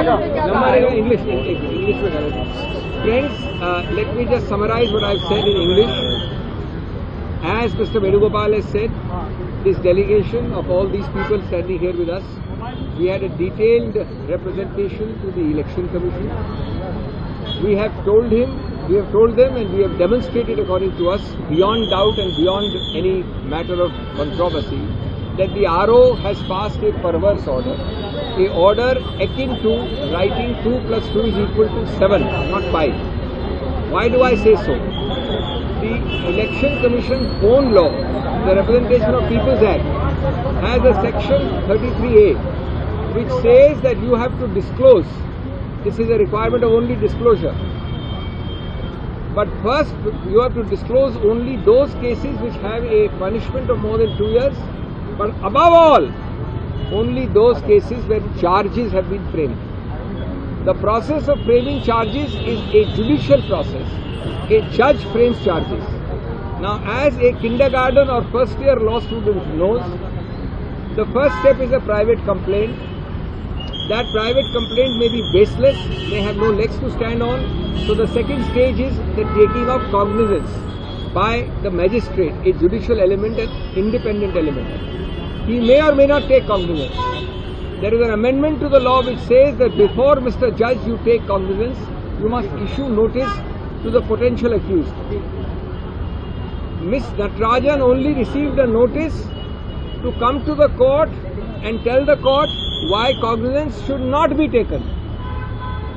English. Friends, let me just summarize what I've said in English. As Mr. Venugopal has said, this delegation of all these people standing here with us, we had a detailed representation to the Election Commission. We have told them and we have demonstrated according to us, beyond doubt and beyond any matter of controversy, that the RO has passed a perverse order. A order akin to writing 2 plus 2 is equal to 7, not 5. Why do I say so? The Election Commission's own law, the Representation of People's Act, has a section 33A which says that you have to disclose. This is a requirement of only disclosure. But first, you have to disclose only those cases which have a punishment of more than 2 years. But above all, only those cases where charges have been framed. The process of framing charges is a judicial process. A judge frames charges. Now, as a kindergarten or first year law student knows, the first step is a private complaint. That private complaint may be baseless, may have no legs to stand on. So the second stage is the taking of cognizance by the magistrate, a judicial element, an independent element. He may or may not take cognizance. There is an amendment to the law which says that before Mr. Judge you take cognizance, you must issue notice to the potential accused. Miss Natarajan only received a notice to come to the court and tell the court why cognizance should not be taken.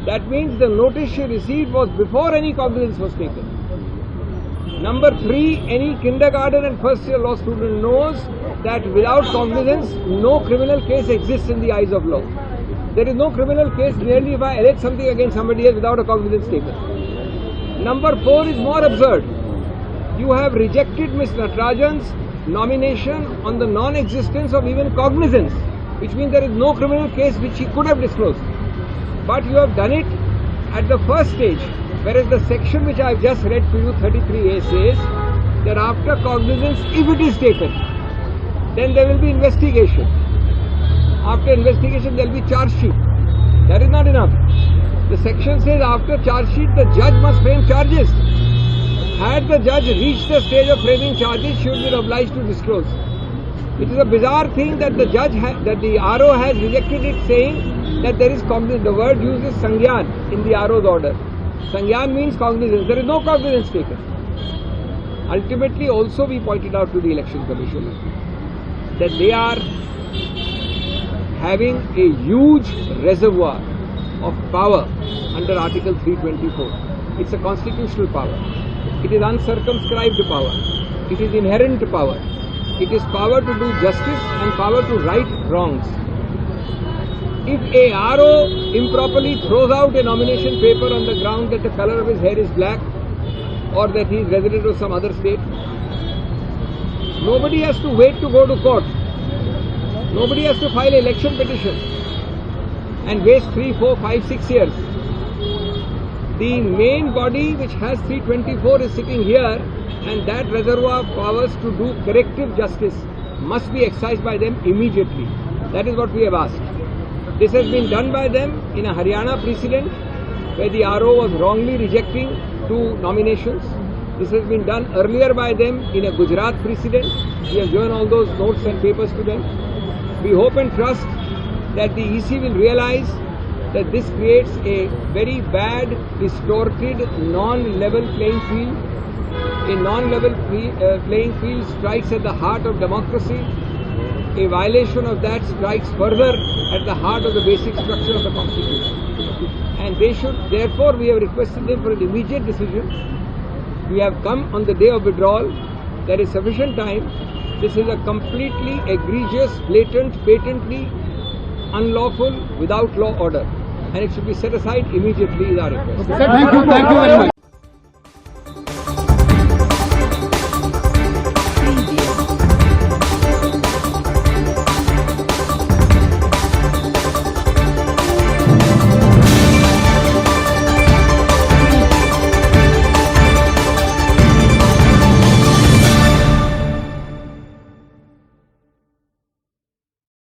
That means the notice she received was before any cognizance was taken. Number 3, any kindergarten and first year law student knows that without cognizance, no criminal case exists in the eyes of law. There is no criminal case merely if I allege something against somebody else without a cognizance taken. Number 4 is more absurd. You have rejected Ms. Natarajan's nomination on the non-existence of even cognizance, which means there is no criminal case which she could have disclosed. But you have done it at the first stage, whereas the section which I have just read to you, 33A, says that after cognizance, if it is taken, then there will be investigation. After investigation, there will be charge sheet. That is not enough. The section says after charge sheet, the judge must frame charges. Had the judge reached the stage of framing charges, she would be obliged to disclose. It is a bizarre thing that the judge, that the RO has rejected it, saying that there is cognizance. The word used is Sangyan in the RO's order. Sangyan means cognizance. There is no cognizance taken. Ultimately, also we pointed out to the Election Commission that they are having a huge reservoir of power under Article 324. It's a constitutional power. It is uncircumscribed power. It is inherent power. It is power to do justice and power to right wrongs. If a RO improperly throws out a nomination paper on the ground that the color of his hair is black or that he is resident of some other state, nobody has to wait to go to court. Nobody has to file an election petition and waste 3, 4, 5, 6 years. The main body which has 324 is sitting here, and that reservoir of powers to do corrective justice must be exercised by them immediately. That is what we have asked. This has been done by them in a Haryana precedent where the RO was wrongly rejecting 2 nominations. This has been done earlier by them in a Gujarat precedent. We have given all those notes and papers to them. We hope and trust that the EC will realize that this creates a very bad, distorted, non-level playing field. A non-level playing field strikes at the heart of democracy. A violation of that strikes further at the heart of the basic structure of the Constitution. And they should, therefore, we have requested them for an immediate decision. We have come on the day of withdrawal. There is sufficient time. This is a completely egregious, blatant, patently unlawful, without law order. And it should be set aside immediately is our request. Thank you very much.